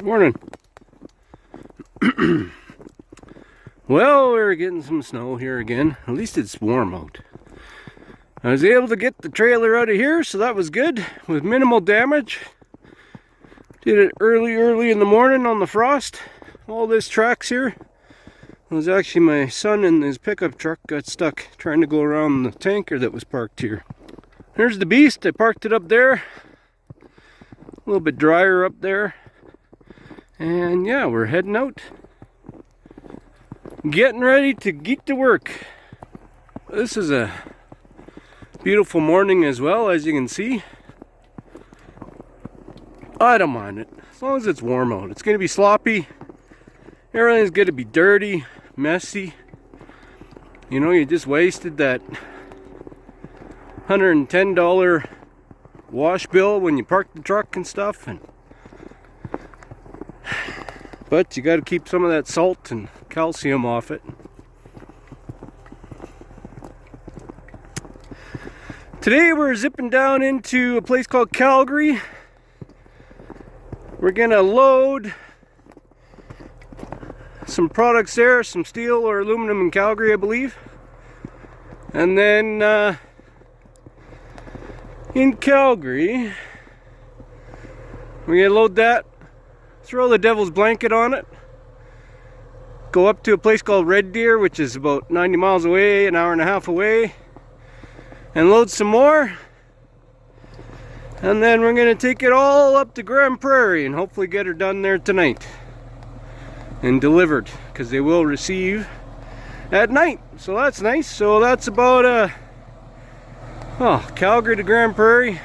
Morning. Well, we're getting some snow here again. At least it's warm out. I was able to get the trailer out of here, so that was good, with minimal damage. Did it early in the morning on the frost. All this tracks here. It was actually my son in his pickup truck got stuck trying to go around the tanker that was parked here. Here's the beast. I parked it up there. A little bit drier up there. And yeah, we're heading out. Getting ready to get to work. This is a beautiful morning as well, as you can see. I don't mind it, as long as it's warm out. It's going to be sloppy. Everything's going to be dirty, messy. You know, you just wasted that $110 wash bill when you parked the truck and stuff. But you got to keep some of that salt and calcium off it. Today we're zipping down into a place called Calgary. We're gonna load some products there, some steel or aluminum in Calgary, I believe. And then in Calgary, we're gonna load that, throw the devil's blanket on it, go up to a place called Red Deer, which is about 90 miles away, an hour and a half away, and load some more. And then we're going to take it all up to Grand Prairie and hopefully get her done there tonight and delivered, because they will receive at night, so that's nice. So that's about Calgary to Grand Prairie.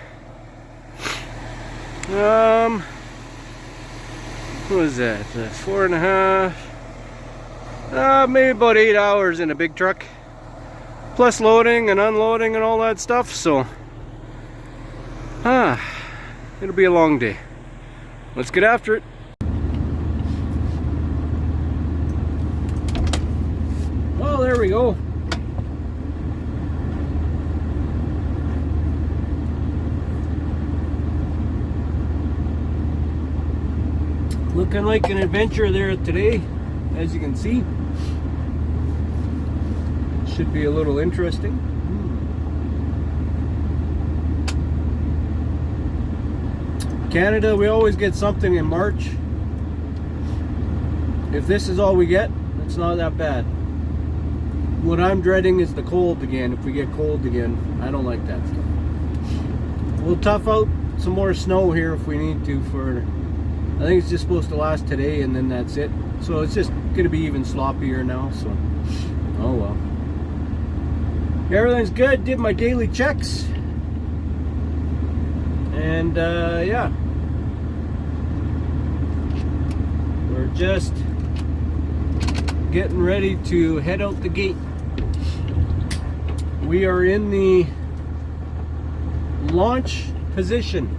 What was that? 4.5, maybe about 8 hours in a big truck, plus loading and unloading and all that stuff. So it'll be a long day. Let's get after it. Well, there we go. Looking like an adventure there today, as you can see. Should be a little interesting. Canada, we always get something in March. If this is all we get, it's not that bad. What I'm dreading is the cold again. If we get cold again, I don't like that stuff. We'll tough out some more snow here if we need to for, I think it's just supposed to last today and then that's it. So it's just going to be even sloppier now, so oh well. Everything's good. Did my daily checks. And yeah. We're just getting ready to head out the gate. We are in the launch position.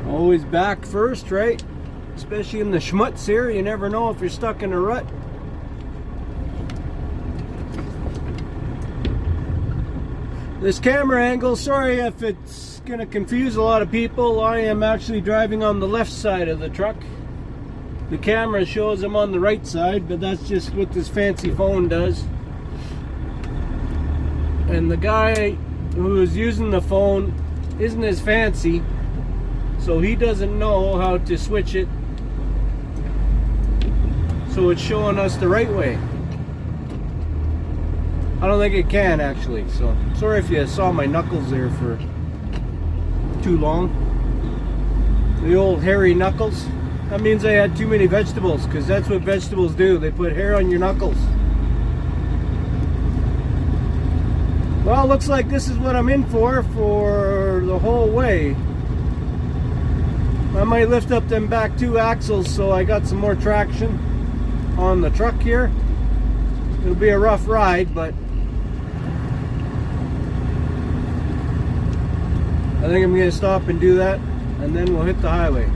Always back first, right? Especially in the schmutz here, you never know if you're stuck in a rut. This camera angle, sorry if it's gonna confuse a lot of people. I am actually driving on the left side of the truck. The camera shows I'm on the right side, but that's just what this fancy phone does. And the guy who is using the phone isn't as fancy, so he doesn't know how to switch it so it's showing us the right way. I don't think it can actually, so sorry if you saw my knuckles there for too long. The old hairy knuckles. That means I had too many vegetables, because that's what vegetables do. They put hair on your knuckles. Well, looks like this is what I'm in for the whole way. I might lift up them back 2 axles so I got some more traction on the truck here. It'll be a rough ride, but I think I'm going to stop and do that, and then we'll hit the highway.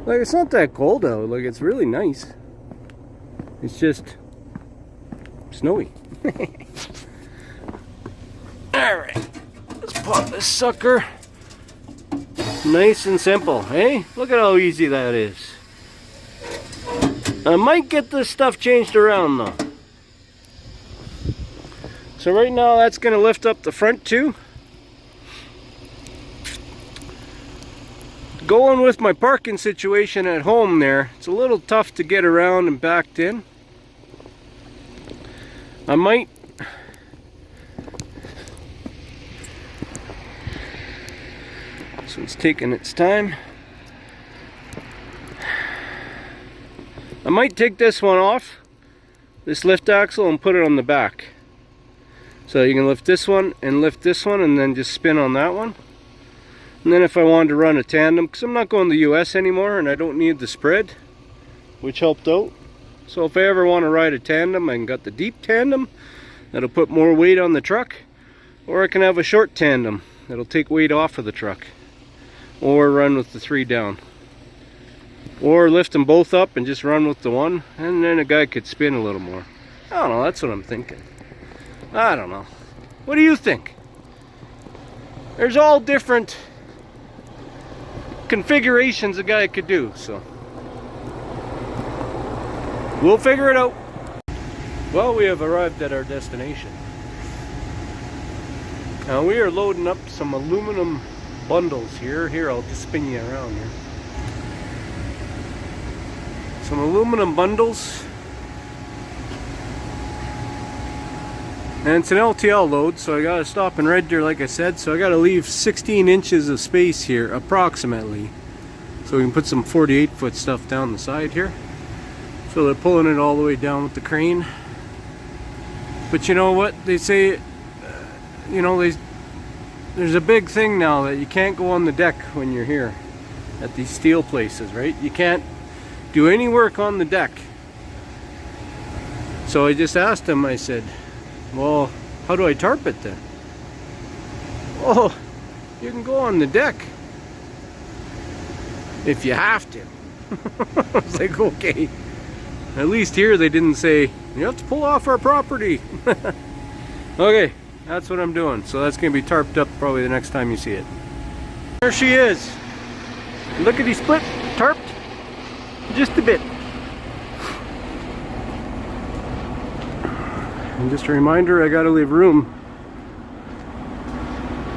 Like, it's not that cold out. Like, it's really nice. It's just snowy. Alright, let's pop this sucker. Nice and simple, hey? Look at how easy that is. I might get this stuff changed around though. So right now that's going to lift up the front too. Going with my parking situation at home there, it's a little tough to get around and backed in. I might so it's taking its time. I might take this one off, this lift axle, and put it on the back. So you can lift this one and then just spin on that one. And then if I wanted to run a tandem, because I'm not going to the US anymore and I don't need the spread, which helped out. So if I ever want to ride a tandem, I can get the deep tandem that'll put more weight on the truck, or I can have a short tandem that'll take weight off of the truck, or run with the 3 down, or lift them both up and just run with the one, and then a guy could spin a little more. I don't know, that's what I'm thinking. I don't know. What do you think? There's all different configurations a guy could do, so we'll figure it out. Well, we have arrived at our destination. Now we are loading up some aluminum bundles here. Here, I'll just spin you around here. Some aluminum bundles. And it's an LTL load, so I gotta stop in Red Deer like I said, so I gotta leave 16 inches of space here, approximately. So we can put some 48-foot stuff down the side here. So they're pulling it all the way down with the crane. But you know what? They say, you know, there's a big thing now that you can't go on the deck when you're here at these steel places, right? You can't do any work on the deck. So I just asked him, I said, well, how do I tarp it then? Oh, you can go on the deck if you have to. I was like, okay. At least here they didn't say, you have to pull off our property. Okay, that's what I'm doing. So that's going to be tarped up probably the next time you see it. There she is. Lickety split, tarped just a bit. And just a reminder, I gotta leave room.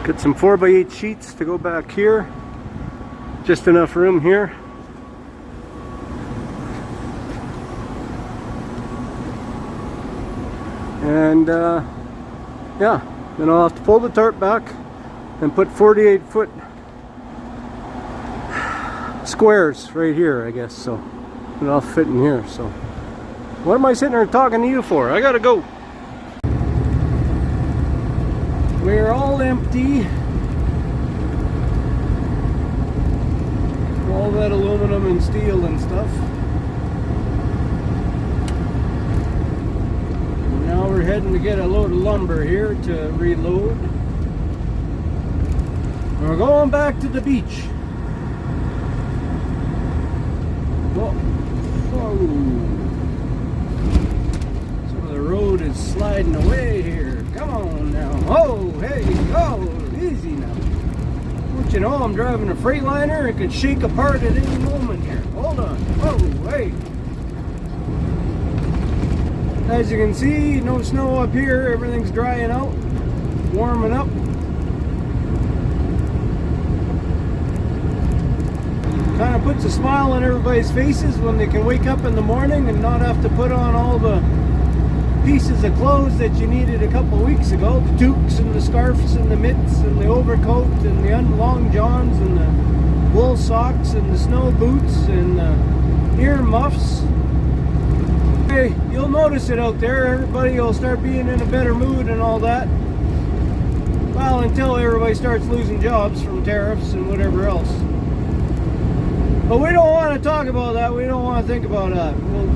Get some 4x8 sheets to go back here. Just enough room here. And yeah, then I'll have to pull the tarp back and put 48-foot squares right here, I guess, so it'll fit in here. So what am I sitting there talking to you for? I gotta go. We're all empty. All that aluminum and steel and stuff. Now we're heading to get a load of lumber here to reload. We're going back to the beach. Whoa. Whoa. Some of the road is sliding away here. Come on now. Oh, hey, oh, easy now. Don't you know I'm driving a Freightliner? It could shake apart at any moment here. Hold on. Whoa, hey. As you can see, no snow up here. Everything's drying out, warming up. Kind of puts a smile on everybody's faces when they can wake up in the morning and not have to put on all the pieces of clothes that you needed a couple weeks ago. The toques and the scarves and the mitts and the overcoat and the long johns and the wool socks and the snow boots and the ear muffs. Hey, you'll notice it out there. Everybody will start being in a better mood and all that. Well, until everybody starts losing jobs from tariffs and whatever else. But we don't want to talk about that. We don't want to think about that. Well,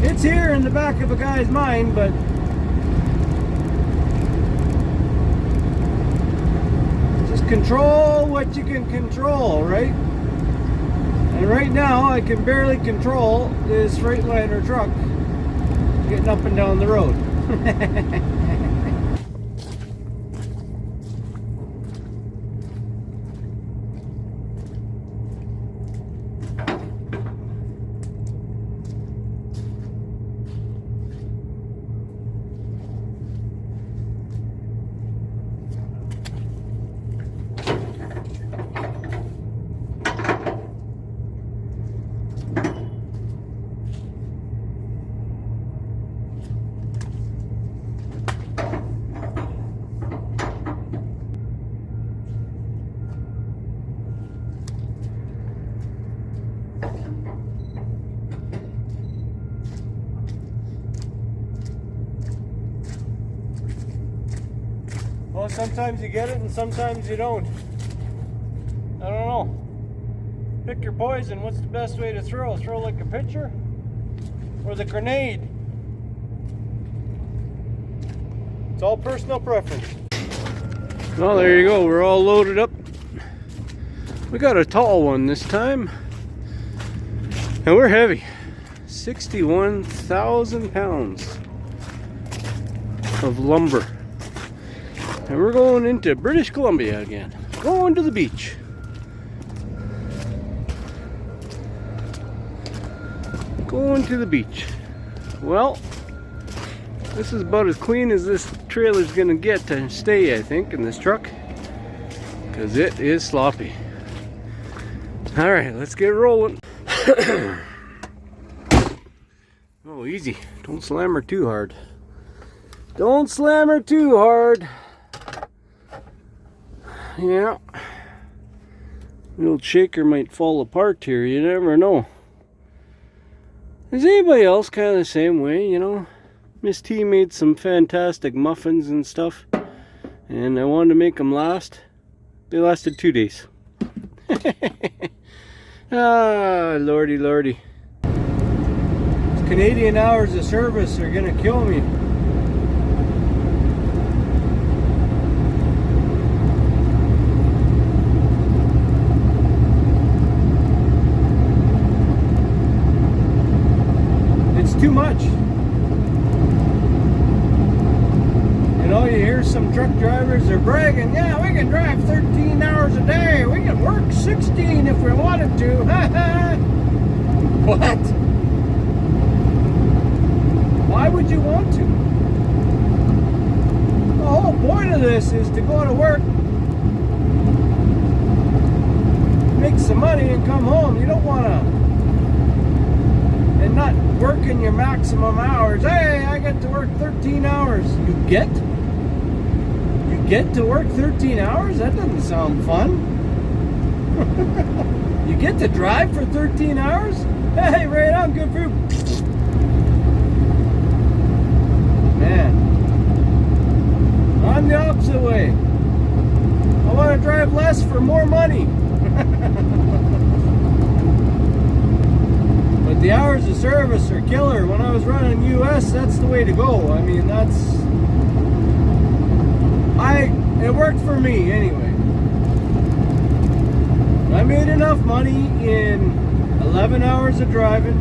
it's here in the back of a guy's mind, but just control what you can control, right? And right now, I can barely control this Freightliner truck getting up and down the road. Well, sometimes you get it and sometimes you don't. I don't know. Pick your poison. What's the best way to throw? Throw like a pitcher or the grenade? It's all personal preference. Well, there you go. We're all loaded up. We got a tall one this time. And we're heavy. 61,000 pounds of lumber. And we're going into British Columbia again. Going to the beach. Going to the beach. Well, this is about as clean as this trailer's gonna get to stay, I think, in this truck. Because it is sloppy. Alright, let's get rolling. Oh, easy. Don't slam her too hard. Don't slam her too hard. Yeah. The old shaker might fall apart here. You never know. Is anybody else kind of the same way, you know? Miss T made some fantastic muffins and stuff. And I wanted to make them last. They lasted 2 days. Ah, lordy, lordy. These Canadian hours of service are gonna kill me. Too much. You know, you hear some truck drivers are bragging, yeah, we can drive 13 hours a day. We can work 16 if we wanted to. What? Why would you want to? The whole point of this is to go to work, make some money and come home. You don't want to not working your maximum hours. Hey, I get to work 13 hours. You get to work 13 hours? That doesn't sound fun. You get to drive for 13 hours? Hey, right on, good for you. Man, I'm the opposite way. I want to drive less for more money. But the hours of service are killer. When I was running US, that's the way to go. I mean, it worked for me anyway. I made enough money in 11 hours of driving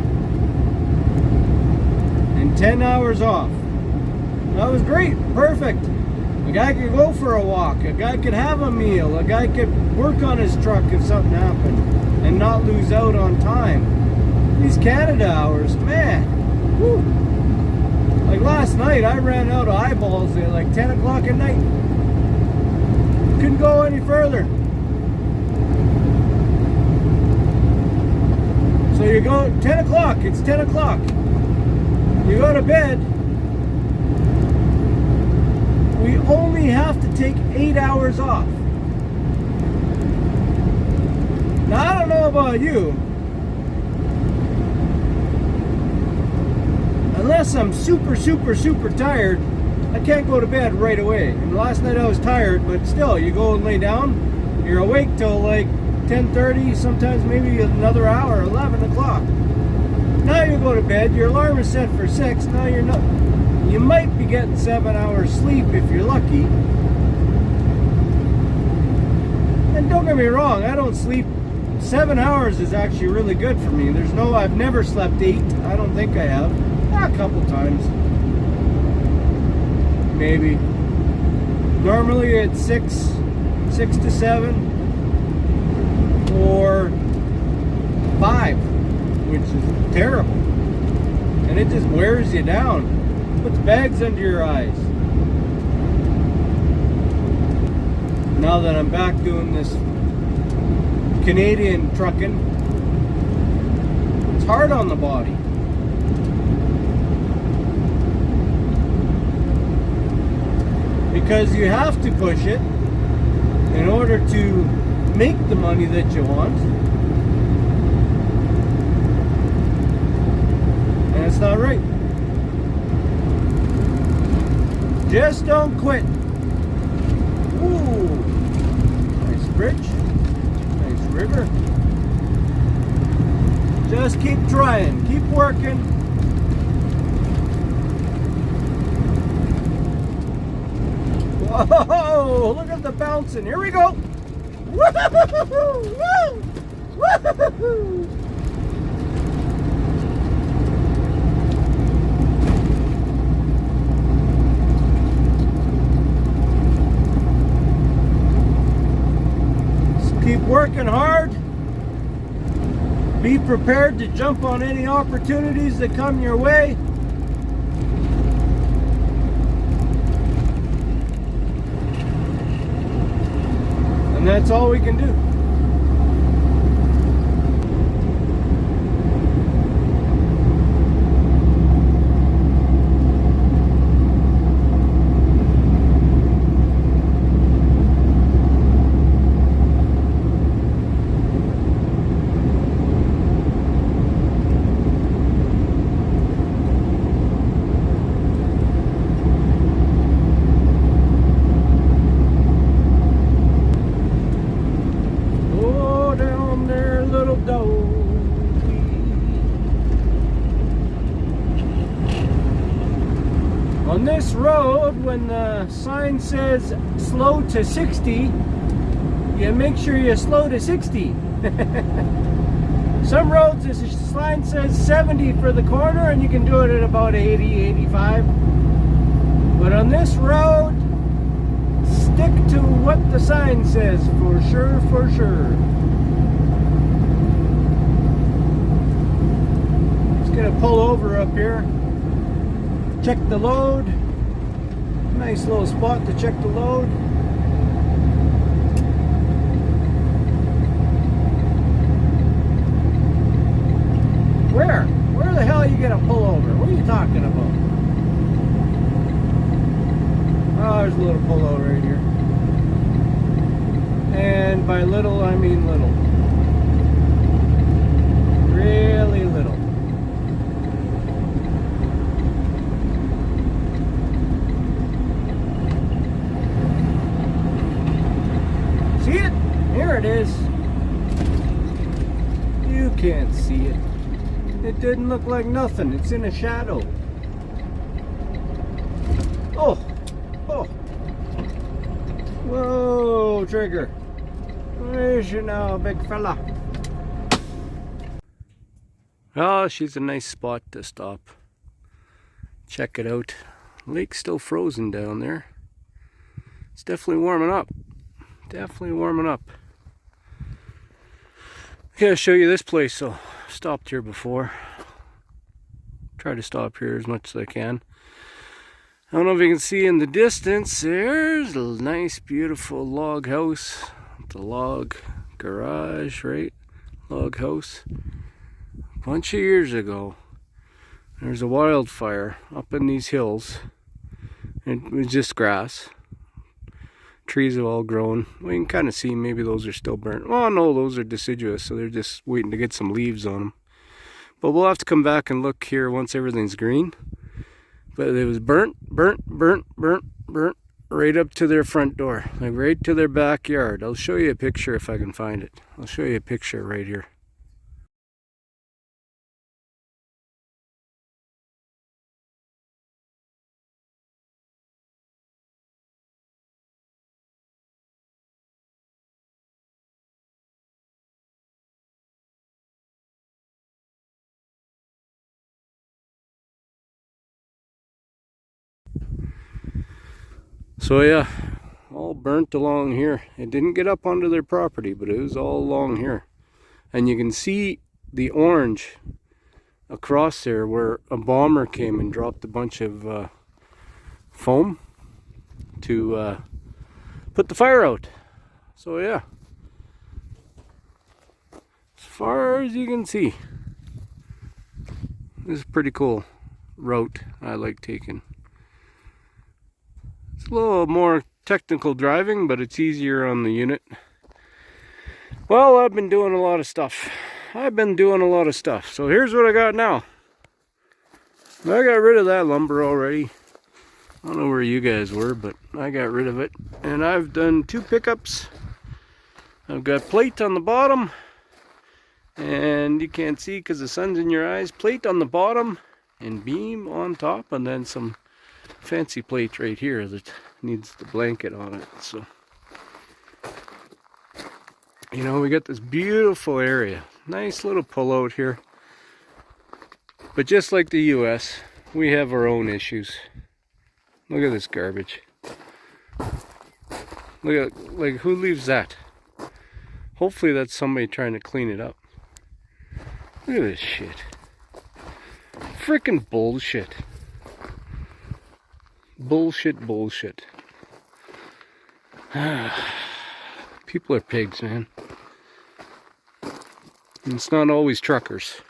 and 10 hours off. That was great, perfect. A guy could go for a walk, a guy could have a meal, a guy could work on his truck if something happened and not lose out on time. These Canada hours, man, whew. Like last night, I ran out of eyeballs at like 10 o'clock at night. Couldn't go any further. So you go 10 o'clock, it's 10 o'clock. You go to bed. We only have to take 8 hours off. Now, I don't know about you. Unless I'm super tired, I can't go to bed right away. And last night I was tired, but still, you go and lay down, you're awake till like 10:30, sometimes maybe another hour, 11 o'clock. Now you go to bed, your alarm is set for 6, now you're not, you might be getting 7 hours sleep if you're lucky. And don't get me wrong, I don't sleep. 7 hours is actually really good for me. I've never slept 8, I don't think I have. A couple times. maybe. Normally it's 6 to 7 or 5, which is terrible. And it just wears you down. Puts bags under your eyes. Now that I'm back doing this Canadian trucking, it's hard on the body. Because you have to push it in order to make the money that you want. And it's not right. Just don't quit. Ooh, nice bridge, nice river. Just keep trying, keep working. Whoa, look at the bouncing. Here we go. Woo-hoo-hoo-hoo-hoo. Woo-hoo-hoo-hoo. Keep working hard. Be prepared to jump on any opportunities that come your way. And that's all we can do. On this road, when the sign says slow to 60, you make sure you slow to 60. Some roads, this sign says 70 for the corner, and you can do it at about 80, 85. But on this road, stick to what the sign says, for sure, for sure. Just gonna pull over up here. Check the load. Nice little spot to check the load. Where? Where the hell are you gonna pull over? What are you talking about? Oh, there's a little pullover right here. And by little, I mean little. Really little. See it? Here it is. You can't see it. It didn't look like nothing. It's in a shadow. Oh. Oh. Whoa, Trigger. Where's you now, big fella? Oh, she's a nice spot to stop. Check it out. Lake's still frozen down there. It's definitely warming up. Definitely warming up. I gotta show you this place. So I've stopped here before. Try to stop here as much as I can. I don't know if you can see in the distance, there's a nice beautiful log house. The log garage, right? Log house. A bunch of years ago, there's a wildfire up in these hills. It was just grass. Trees have all grown. We can kind of see maybe those are still burnt. Oh no, those are deciduous, so they're just waiting to get some leaves on them. But we'll have to come back and look here once everything's green. But it was burnt right up to their front door, like right to their backyard. I'll show you a picture if I can find it. I'll show you a picture right here. So yeah, all burnt along here. It didn't get up onto their property, but it was all along here. And you can see the orange across there where a bomber came and dropped a bunch of foam to put the fire out. So yeah, as far as you can see, this is a pretty cool route I like taking. It's a little more technical driving, but it's easier on the unit. Well, I've been doing a lot of stuff. So here's what I got now. I got rid of that lumber already. I don't know where you guys were, but I got rid of it. And I've done 2 pickups. I've got plate on the bottom, and you can't see because the sun's in your eyes. Plate on the bottom and beam on top, and then some fancy plate right here that needs the blanket on it. So, you know, we got this beautiful area. Nice little pullout here. But just like the US, we have our own issues. Look at this garbage. Look at, like, who leaves that? Hopefully that's somebody trying to clean it up. Look at this shit. Frickin' bullshit. Bullshit. People are pigs, man. And it's not always truckers.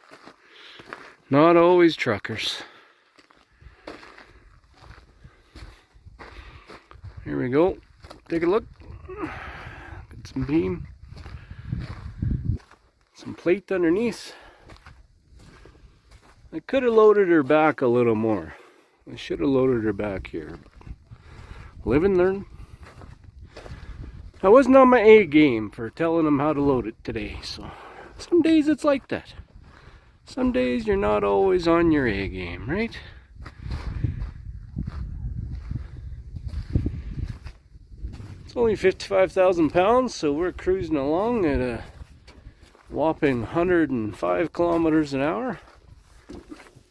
Not always truckers. Here we go. Take a look. Get some beam. Some plate underneath. I could have loaded her back a little more. I should have loaded her back here. Live and learn. I wasn't on my A game for telling them how to load it today, so some days it's like that. Some days you're not always on your A game, right? It's only 55,000 pounds, so we're cruising along at a whopping 105 kilometers an hour.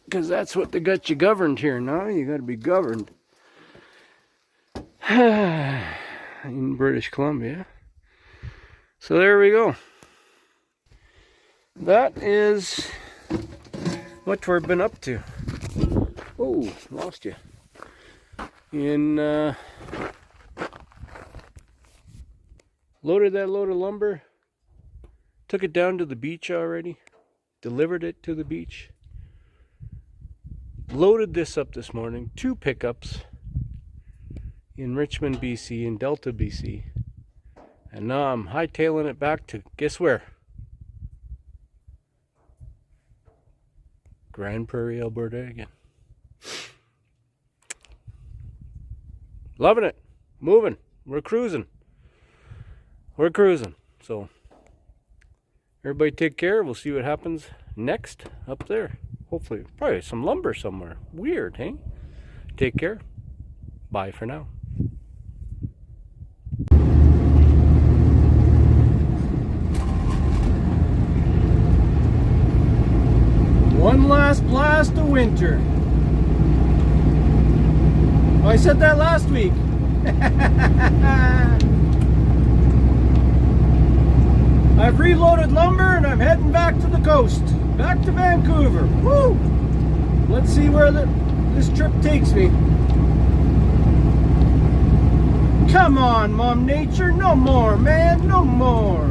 Because that's what they got you governed here now. You got to be governed. In British Columbia. So there we go. That is what we've been up to. Oh, lost you. Loaded that load of lumber. Took it down to the beach already. Delivered it to the beach. Loaded this up this morning. 2 pickups. In Richmond, BC, in Delta, BC. And now I'm hightailing it back to, guess where? Grand Prairie, Alberta again. Loving it. Moving. We're cruising. So, everybody take care. We'll see what happens next up there. Hopefully, probably some lumber somewhere. Weird, hey? Take care. Bye for now. One last blast of winter. Oh, I said that last week. I've reloaded lumber and I'm heading back to the coast. Back to Vancouver. Woo! Let's see where this trip takes me. Come on, Mom Nature. No more, man. No more.